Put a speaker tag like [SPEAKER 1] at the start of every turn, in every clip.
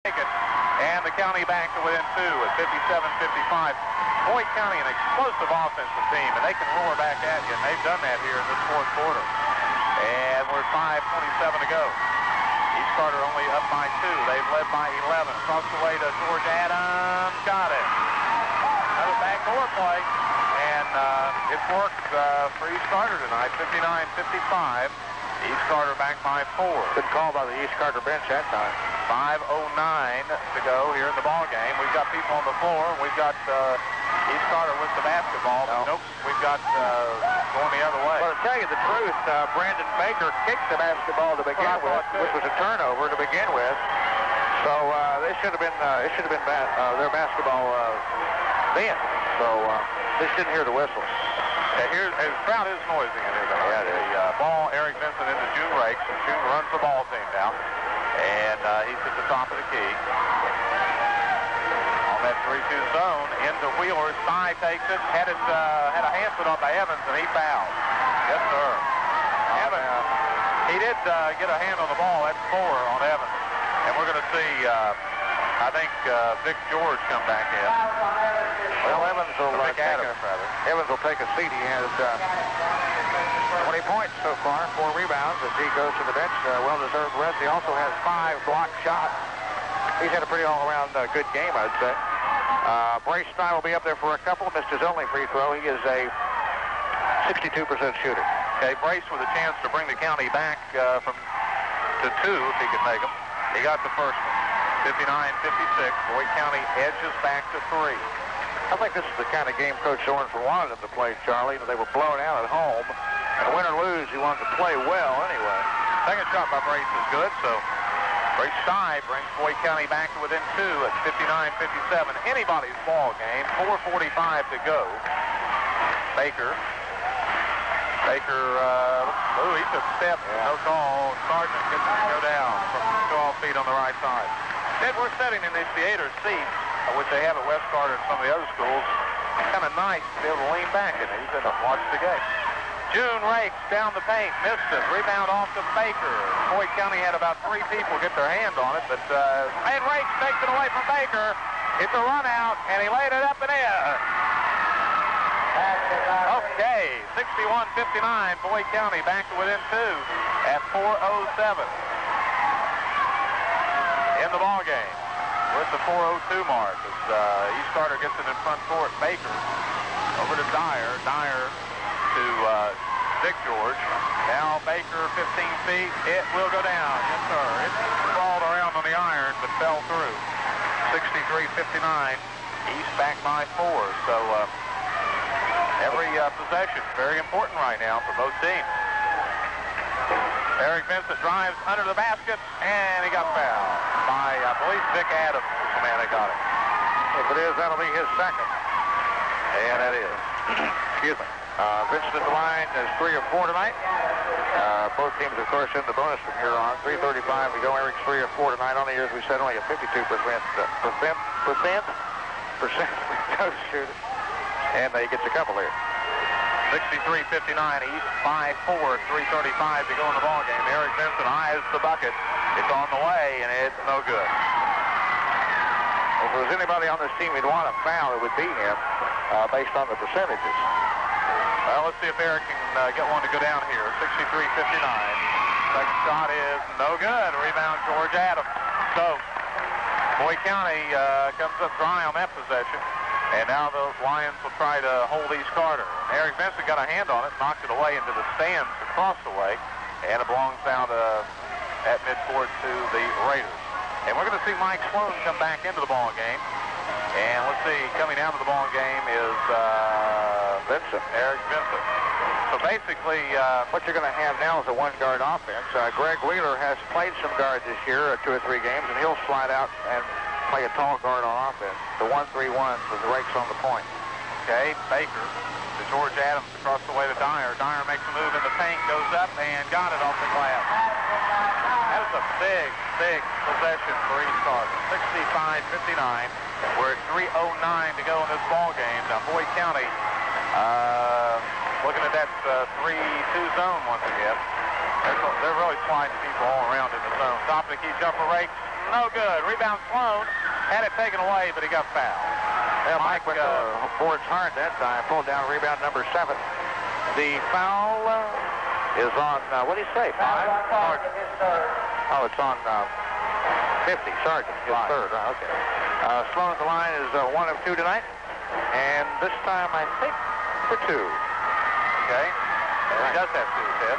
[SPEAKER 1] take it. And the County back to within 2 at 57-55. Boyd County, an explosive offensive team, and they can roar back at you, and they've done that here in this fourth quarter. And we're 5:27 to go. East Carter only up by 2. They've led by 11. Across the way to George Adams. Got it. Another backdoor play. And it worked for East Carter tonight, 59-55. East Carter back by 4.
[SPEAKER 2] Good call by the East Carter bench that time.
[SPEAKER 1] 5:09 to go here in the ball game. We've got people on the floor. We've got East Carter with the basketball.
[SPEAKER 2] No.
[SPEAKER 1] Nope, we've got going the other way.
[SPEAKER 2] Well, to tell you the truth, Brandon Baker kicked the basketball to begin with, which was a turnover to begin with. So they should have been their basketball then. So they shouldn't hear the whistle.
[SPEAKER 1] Here's the crowd is noisy in here.
[SPEAKER 2] Yeah, it is.
[SPEAKER 1] The ball, Eric Vincent into June Rakes, and June runs the ball team now. And he's at the top of the key. On that 3-2 zone, into Wheeler. Sy takes it. Had a hand put on by Evans, and he fouled. Yes, sir. Evans. He did get a hand on the ball. That's 4 on Evans. And we're going to see, I think, Vic George come back in.
[SPEAKER 2] Well, Evans will take a seat. He has 20 points so far, 4 rebounds as he goes to the bench. Well-deserved rest. He also has 5 blocked shots. He's had a pretty all-around good game, I'd say. Brace Stein will be up there for a couple. Missed his only free throw. He is a 62% shooter.
[SPEAKER 1] Okay, Brace with a chance to bring the County back to 2 if he could make them. He got the first one. 59-56. Boyd County edges back to 3.
[SPEAKER 2] I think this is the kind of game Coach Sorensen wanted them to play, Charlie. They were blown out at home. And win or lose, he wanted to play well anyway.
[SPEAKER 1] Second shot by Brace is good, so Brace Sy brings Boyd County back to within 2 at 59-57. Anybody's ball game. 4:45 to go. Baker, he took a step. Yeah. No call. Sargent gets him to go down from 12 feet on the right side. Ted, we're sitting in these theater seats, which they have at West Carter and some of the other schools. It's kind of nice to be able to lean back in these and watch the game. June Rakes down the paint, missed it. Rebound off to Baker. Boyd County had about 3 people get their hand on it, but and Rakes takes it away from Baker. It's a run out, and he laid it up and in. Okay, 61-59. Boyd County back to within 2 at 4:07 in the ball game. We're at the 4:02 mark as East Carter gets it in front court. Baker over to Dyer. Dyer to Vic George. Now Baker 15 feet. It will go down. Yes, sir. It crawled around on the iron but fell through. 63-59. East back by 4. So every possession very important right now for both teams. Eric Vincent drives under the basket, and he got fouled by, I believe, Vic Adams is the man that got it.
[SPEAKER 2] If it is, that'll be his second.
[SPEAKER 1] And that is.
[SPEAKER 2] Excuse me. Vincent at the line is 3 of 4 tonight. Both teams, of course, in the bonus from here on. 3:35 to go. Eric's 3 of 4 tonight. Only, as we said, only a 52% shooter. And he gets a couple here.
[SPEAKER 1] 63-59, East by 4, 3:35 to go in the ball game. Eric Vincent eyes the bucket. It's on the way, and it's no good.
[SPEAKER 2] If there was anybody on this team we'd want to foul, it would be him, based on the percentages.
[SPEAKER 1] Well, let's see if Eric can get one to go down here. 63-59. Second shot is no good. Rebound, George Adams. So, Boyd County comes up dry on that possession. And now those Lions will try to hold East Carter. Eric Vincent got a hand on it, knocked it away into the stands across the way, and it belongs down at midcourt to the Raiders. And we're going to see Mike Sloan come back into the ball game. And let's see, coming out of the ball game is
[SPEAKER 2] Vincent.
[SPEAKER 1] Eric Vincent. So basically,
[SPEAKER 2] what you're going to have now is a one-guard offense. Greg Wheeler has played some guard this year, 2 or 3 games, and he'll slide out and play a tall guard on offense. The 1-3-1 with the Rakes on the point.
[SPEAKER 1] Okay, Baker to George Adams across the way to Dyer. Dyer makes a move in the paint, goes up and got it off the glass. That is a big, big possession for East Carter. 65-59. We're at 3:09 to go in this ball game. Now Boyd County looking at that 3-2 zone once again. They're really sliding people all around in the zone. Top of the key jumper Rakes. no good. Rebound Sloan. Had it taken away, but he got fouled.
[SPEAKER 2] Yeah, Mike went to boards hard that time. Pulled down rebound number 7. The foul is on, what do you say, 5? Oh, it's on 50. Sargent, his third. Okay. Sloan at the line is 1 of 2 tonight. And this time, I think, for 2.
[SPEAKER 1] Okay. And he does have 2, Ted.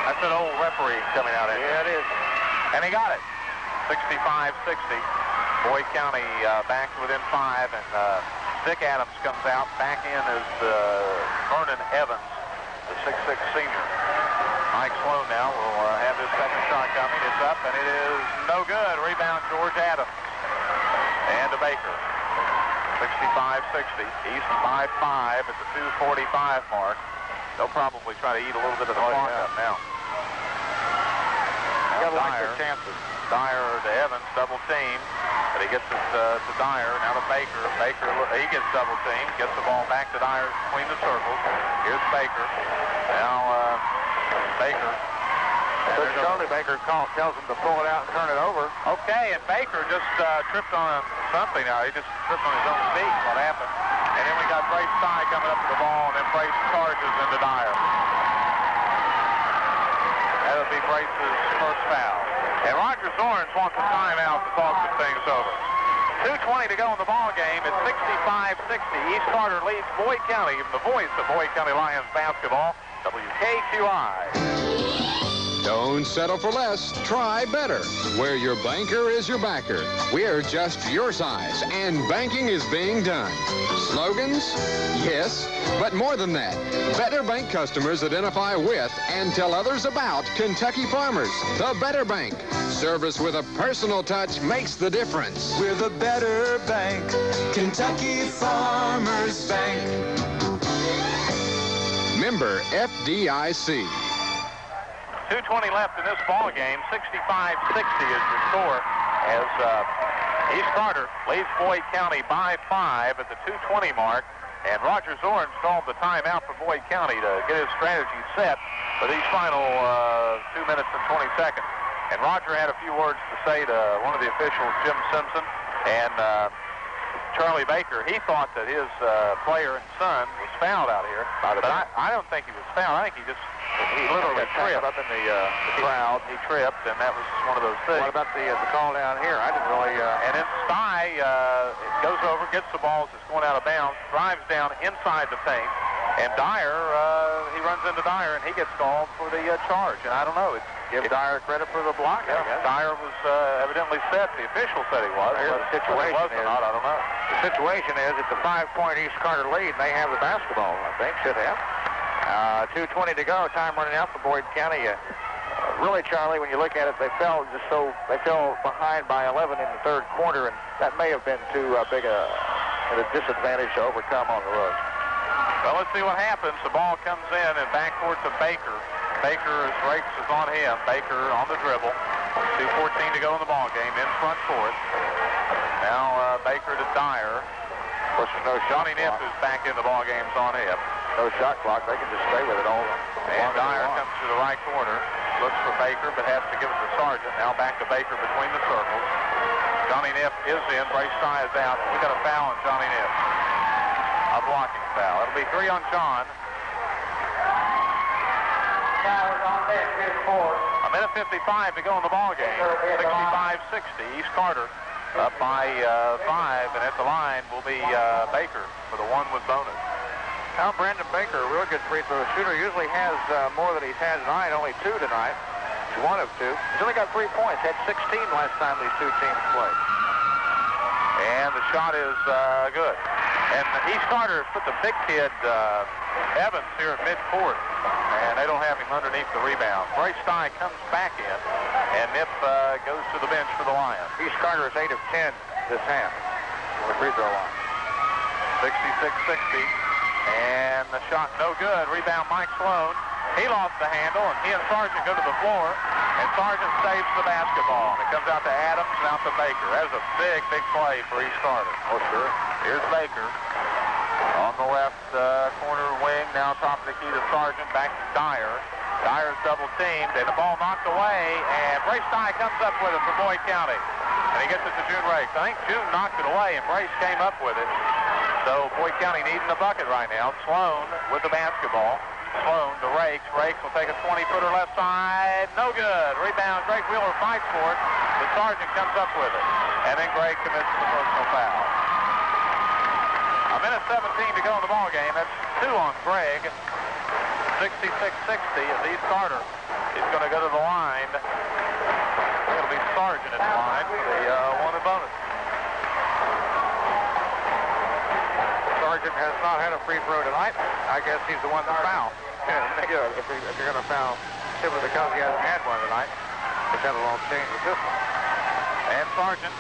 [SPEAKER 1] That's an old referee coming out in.
[SPEAKER 2] Yeah, it is.
[SPEAKER 1] And he got it. 65-60. Boyd County back within 5, and Dick Adams comes out. Back in is Vernon Evans, the 6'6 senior. Mike Sloan now will have his second shot coming. It's up, and it is no good. Rebound, George Adams. And to Baker. 65-60. East by 5 at the 2:45 mark. They'll probably try to eat a little bit of the clock up now.
[SPEAKER 2] Got to like their chances.
[SPEAKER 1] Dyer to Evans, double team, but he gets it to Dyer, now to Baker. Baker, he gets double team, gets the ball back to Dyer between the circles. Here's Baker. Now Baker.
[SPEAKER 2] Coach Tony Baker tells him to pull it out and turn it over.
[SPEAKER 1] Okay, and Baker just tripped on something now. He just tripped on his own feet. What happened? And then we got Bryce Stye coming up to the ball, and then Bryce charges into Dyer. That'll be Bryce's first foul. And Roger Zorns wants a timeout to talk some things over. 2:20 to go in the ball game. It's 65-60. East Carter leads Boyd County. The voice of Boyd County Lions basketball, WKQI.
[SPEAKER 3] Don't settle for less. Try better. Where your banker is your backer. We're just your size, and banking is being done. Slogans? Yes, but more than that. Better Bank customers identify with and tell others about Kentucky Farmers. The Better Bank. Service with a personal touch makes the difference.
[SPEAKER 4] We're the Better Bank. Kentucky Farmers Bank.
[SPEAKER 3] Member FDIC.
[SPEAKER 1] 2:20 left in this ball game. 65-60 is the score as East Carter leads Boyd County by 5 at the 2:20 mark. And Roger Zorns called the timeout for Boyd County to get his strategy set for these final 2 minutes and 20 seconds. And Roger had a few words to say to one of the officials, Jim Simpson, and Charlie Baker. He thought that his player and son was fouled out here. But I don't think he was fouled. I think he literally tripped
[SPEAKER 2] up in the crowd.
[SPEAKER 1] He tripped, and that was one of those things.
[SPEAKER 2] What about the call down here? I didn't really...
[SPEAKER 1] And then Stye goes over, gets the ball as it's going out of bounds, drives down inside the paint, and Dyer, he runs into Dyer, and he gets called for the charge. And I don't know.
[SPEAKER 2] Give Dyer credit for the block.
[SPEAKER 1] Yeah, Dyer was evidently set. The official said he was.
[SPEAKER 2] Here's the situation
[SPEAKER 1] was or not, I don't know.
[SPEAKER 2] The situation is it's a 5-point East Carter lead, and they have the basketball, I think. Should have. 2:20 to go. Time running out for Boyd County. Really, Charlie, when you look at it, they fell behind by 11 in the third quarter, and that may have been too big a disadvantage to overcome on the road.
[SPEAKER 1] Well, let's see what happens. The ball comes in and backcourt to Baker. Baker's race is on him. Baker on the dribble. 2:14 to go in the ball game. In front court. Now Baker to Dyer.
[SPEAKER 2] Of course, there's no shot
[SPEAKER 1] Johnny Niff is back in the ball game's on him.
[SPEAKER 2] No shot clock. They can just stay with it all.
[SPEAKER 1] And Dyer comes to the right corner. Looks for Baker, but has to give it to Sargent. Now back to Baker between the circles. Johnny Niff is in. Bryce Stye is out. We got a foul on Johnny Niff. A blocking foul. It'll be 3 on John. A minute 55 to go in the ball game. 65-60. East Carter up by 5, and at the line will be Baker for the one with bonus.
[SPEAKER 2] Now Brandon Baker, a real good free throw shooter, usually has more than he's had tonight. Only 2 tonight. He's 1 of 2. He's only got 3 points. Had 16 last time these two teams played.
[SPEAKER 1] And the shot is good. And East Carter has put the big kid Evans here at midcourt, and they don't have him underneath the rebound. Bryce Stye comes back in, and Niff goes to the bench for the Lions.
[SPEAKER 2] East Carter is 8 of 10 this half on the free throw line.
[SPEAKER 1] 66-60, and the shot no good. Rebound Mike Sloan. He lost the handle, and he and Sargent go to the floor, and Sargent saves the basketball. And it comes out to Adams and out to Baker. That was a big, big play for East Carter.
[SPEAKER 2] Oh, sure.
[SPEAKER 1] Here's Baker on the left corner wing. Now top of the key to Sargent. Back to Dyer. Dyer's double teamed, and the ball knocked away, and Bryce Stye comes up with it for Boyd County. And he gets it to June Rakes. I think June knocked it away, and Brace came up with it. So Boyd County needing the bucket right now. Sloan with the basketball. Sloan to Rakes. Rakes will take a 20-footer left side. No good. Rebound. Greg Wheeler fights for it. The Sargent comes up with it. And then Greg commits the personal foul. A minute 17 to go in the ball game. That's 2 on Greg. 66-60 as East Carter is going to go to the line. It'll be Sargent at the line for the wanted bonus.
[SPEAKER 2] Sargent has not had a free throw tonight. I guess he's the one to foul. Good. If you're going to foul simply because he hasn't had one tonight, but that'll all change with this one.
[SPEAKER 1] And Sargent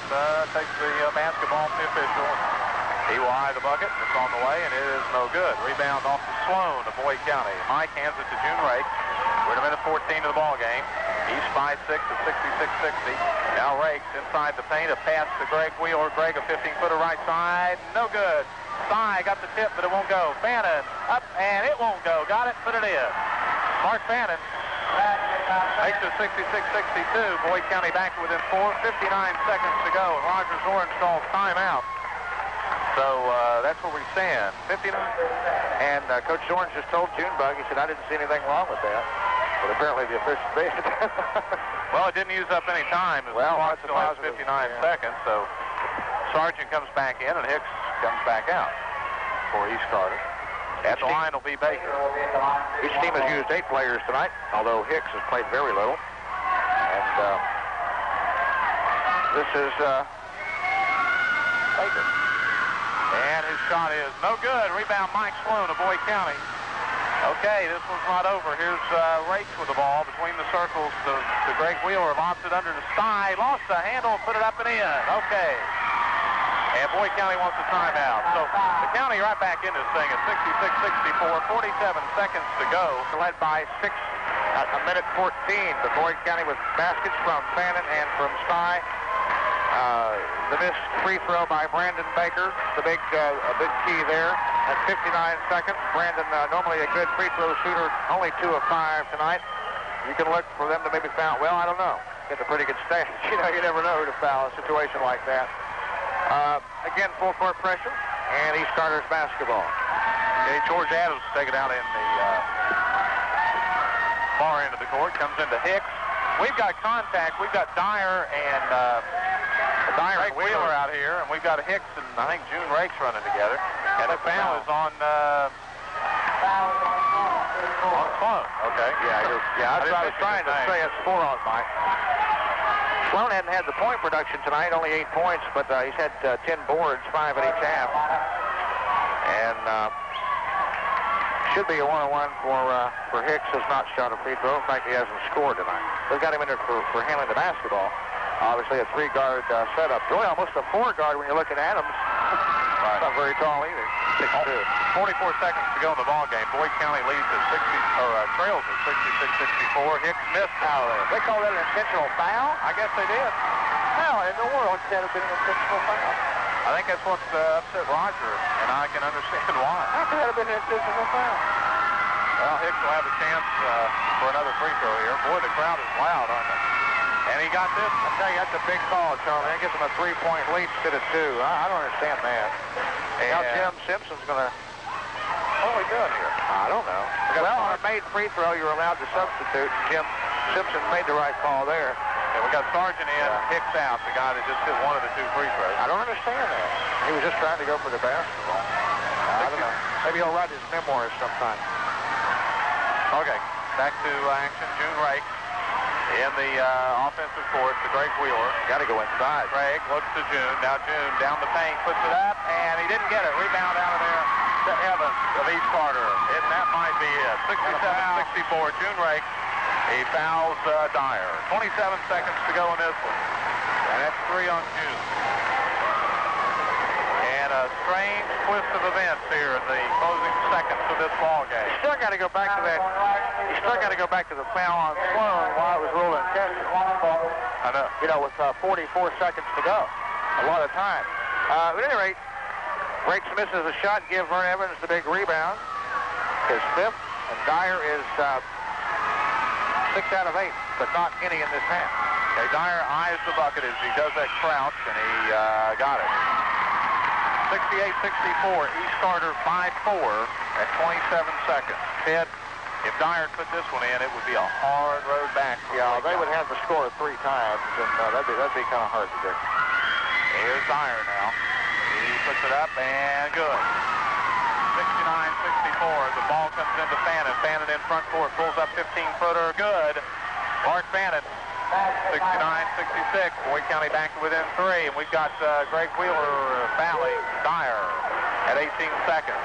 [SPEAKER 1] takes the basketball from the official. He will eye the bucket. It's on the way, and it is no good. Rebound off to Sloan of Boyd County. Mike hands it to June Rakes. We're at a minute 14 of the ball game. East 5-6 at 66-60. Now Rakes inside the paint. A pass to Greg Wheeler. Greg a 15-footer right side. No good. Sy got the tip, but it won't go. Fannin up, and it won't go. Got it, put it in. Mark Fannin makes it 66-62. Boyd County back within 4. 59 seconds to go. Rogers Orange calls timeout. So that's what we stand. 59.
[SPEAKER 2] And Coach Orange just told Junebug, he said, I didn't see anything wrong with that. But apparently the officials did.
[SPEAKER 1] Well, it didn't use up any time.
[SPEAKER 2] Well,
[SPEAKER 1] the clock still has 59 seconds. So Sargent comes back in, and Hicks comes back out for East Carter. At the line will be Baker.
[SPEAKER 2] Each team has used 8 players tonight, although Hicks has played very little. And this is Baker.
[SPEAKER 1] And his shot is no good. Rebound Mike Sloan of Boyd County. Okay, this one's not over. Here's Rakes with the ball between the circles to Greg Wheeler. Lobs it under to Sy. Lost the handle, put it up and in. Okay. And Boyd County wants a timeout. So the county right back in this thing at 66-64. 47 seconds to go.
[SPEAKER 2] Led by 6 at a minute 14. The Boyd County with baskets from Fannin and from Sy. The missed free throw by Brandon Baker, the big key there. At 59 seconds, Brandon, normally a good free throw shooter, only 2 of 5 tonight. You can look for them to maybe foul. Well, I don't know. Get a pretty good stats. You know, you never know who to foul in a situation like that. Again, full court pressure, and East Carter's basketball.
[SPEAKER 1] Okay, George Adams take it out in the far end of the court. Comes into Hicks. We've got contact. We've got Dyer and Greg Wheeler out here, and we've got Hicks and I think June Rakes running together. And the foul is on Sloan. Okay.
[SPEAKER 2] I was trying to say it's 4 on Mike. Sloan hadn't had the point production tonight, only 8 points, but he's had 10 boards, 5 at each half. And should be a 1-on-1 for Hicks, has not shot a free throw. In fact, he hasn't scored tonight. They've got him in there for handling the basketball. Obviously, a 3-guard setup. Really almost a 4-guard when you look at Adams.
[SPEAKER 1] Right.
[SPEAKER 2] Not very tall either. 6'2".
[SPEAKER 1] 44 seconds to go in the ball game. Boyd County leads at trails at 66-64. Hicks missed out of there.
[SPEAKER 2] They call that an intentional foul?
[SPEAKER 1] I guess they did.
[SPEAKER 2] How in the world could that have been an intentional foul?
[SPEAKER 1] I think that's what upset Roger, and I can understand why.
[SPEAKER 2] How could that have been an intentional foul?
[SPEAKER 1] Well, Hicks will have a chance for another free throw here. Boy, the crowd is loud, aren't they? And he got this.
[SPEAKER 2] I tell you, that's a big call, Charlie. That gives him a 3-point lead instead of 2. I don't understand that. And now Jim Simpson's going to...
[SPEAKER 1] What are we doing here?
[SPEAKER 2] I don't know. Well, on a made free throw, you're allowed to substitute. Jim Simpson made the right call there.
[SPEAKER 1] And we got Sargent in, Hicks out, the guy that just hit one of the 2 free throws.
[SPEAKER 2] I don't understand that. He was just trying to go for the basketball. I don't know. Maybe he'll write his memoirs sometime.
[SPEAKER 1] Okay, back to action. June Rakes in the offensive court to Greg Wheeler.
[SPEAKER 2] Got to go inside.
[SPEAKER 1] Greg looks to June. Now June down the paint, puts it up, and he didn't get it. Rebound out of there to Evans of East Carter. And that might be it. 67-64. June Rakes. He fouls Dyer. 27 seconds to go in this one. And that's 3 on June. And a strange twist of events here in the closing seconds of this ball game.
[SPEAKER 2] You still got to go back to that. You still got to go back to the foul on Sloan while it was ruled untested.
[SPEAKER 1] I know.
[SPEAKER 2] You know, with 44 seconds to go. A lot of time. At any rate, Rakes misses a shot, give Vern Evans the big rebound. His 5th, and Dyer is 6 out of 8, but not any in this half.
[SPEAKER 1] Okay, Dyer eyes the bucket as he does that crouch, and he got it. 68-64, East Carter 5-4 at 27 seconds. Ted, if Dyer put this one in, it would be a hard road back.
[SPEAKER 2] Yeah, they would have to score 3 times, and that'd be kind of hard to do.
[SPEAKER 1] Here's Dyer now. He puts it up, and good. 69-64, the ball comes into Fannin. Fannin in front court, pulls up 15-footer, good. Mark Fannin, 69-66, Boyd County back to within 3, and we've got Greg Wheeler fouling Dyer at 18 seconds.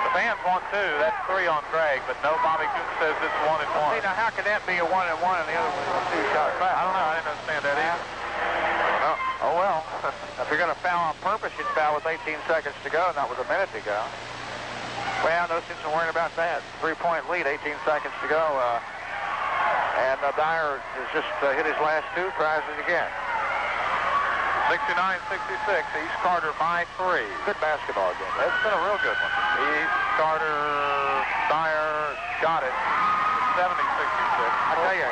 [SPEAKER 1] The fans want 2, that's 3 on Greg, but no, Bobby Cooper says it's 1 and 1.
[SPEAKER 2] See, now how can that be a 1 and 1 and the other one a 2-shot foul?
[SPEAKER 1] I don't know, I didn't understand that either.
[SPEAKER 2] Oh well, if you're going to foul on purpose, you'd foul with 18 seconds to go, not with a minute to go. Well, no sense in worrying about that. 3-point lead, 18 seconds to go. And Dyer has just hit his last 2, tries it again.
[SPEAKER 1] 69-66, East Carter by 3.
[SPEAKER 2] Good basketball game.
[SPEAKER 1] It's been a real good one. East Carter, Dyer got it. 70-66.
[SPEAKER 2] I tell you,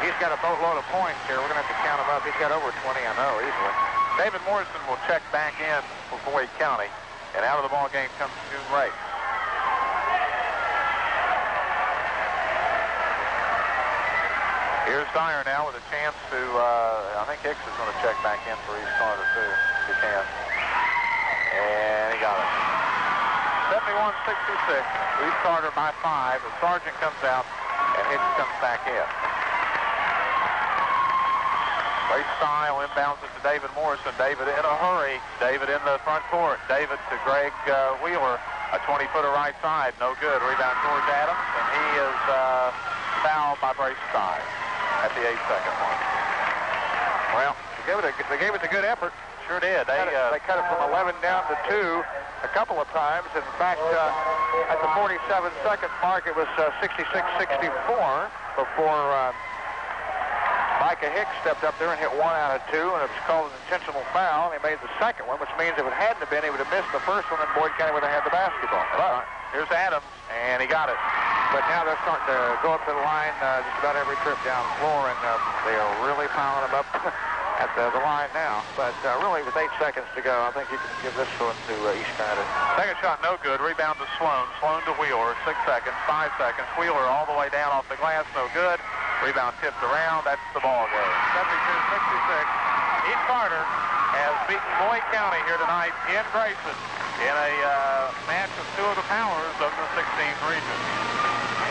[SPEAKER 2] he's got a boatload of points here. We're going to have to count him up. He's got over 20, I know, easily.
[SPEAKER 1] David Morrison will check back in for Boyd County, and out of the ball game comes June Race. Here's Dyer now with a chance to, I think Hicks is going to check back in for East Carter too, if he can. And he got it. 71-66, East Carter by 5. The Sargent comes out, and Hicks comes back in. Great style, inbounds it to David Morrison. David in a hurry. David in the front court. David to Greg Wheeler. A 20-footer right side. No good. Rebound George Adams, and he is fouled by Brace Stein at the 8-second mark.
[SPEAKER 2] Well, they gave it a good effort.
[SPEAKER 1] Sure did. They
[SPEAKER 2] cut it from 11 down to 2 a couple of times. In fact, at the 47-second mark, it was 66-64 before Micah Hicks stepped up there and hit 1 out of 2, and it was called an intentional foul, and he made the second one, which means if it hadn't been, he would have missed the first one, and Boyd County would have had the basketball.
[SPEAKER 1] But here's Adams, and he got it.
[SPEAKER 2] But now they're starting to go up to the line just about every trip down the floor, and they are really piling them up at the line now. But really, with 8 seconds to go, I think you can give this one to East County.
[SPEAKER 1] Second shot, no good. Rebound to Sloan. Sloan to Wheeler. 6 seconds, 5 seconds. Wheeler all the way down off the glass, no good. Rebound tipped around. That's the ball game. 72-66. East Carter has beaten Boyd County here tonight in Grayson in a match of 2 of the powers of the 16th region.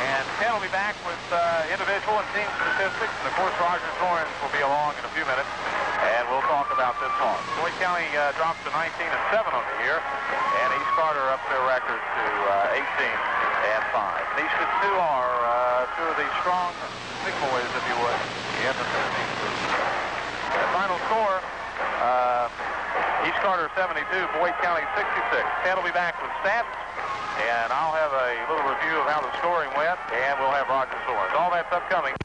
[SPEAKER 1] And Ken will be back with individual and team statistics. And, of course, Roger Torrens will be along in a few minutes. And we'll talk about this loss. Boyd County drops to 19-7 on the year. And East Carter up their record to 18-5. These two are 2 of the strong big boys, if you would, in the 16th group. The final score, East Carter 72, Boyd County 66. Ted will be back with stats, and I'll have a little review of how the scoring went, and we'll have Roger Torrens. All that's upcoming.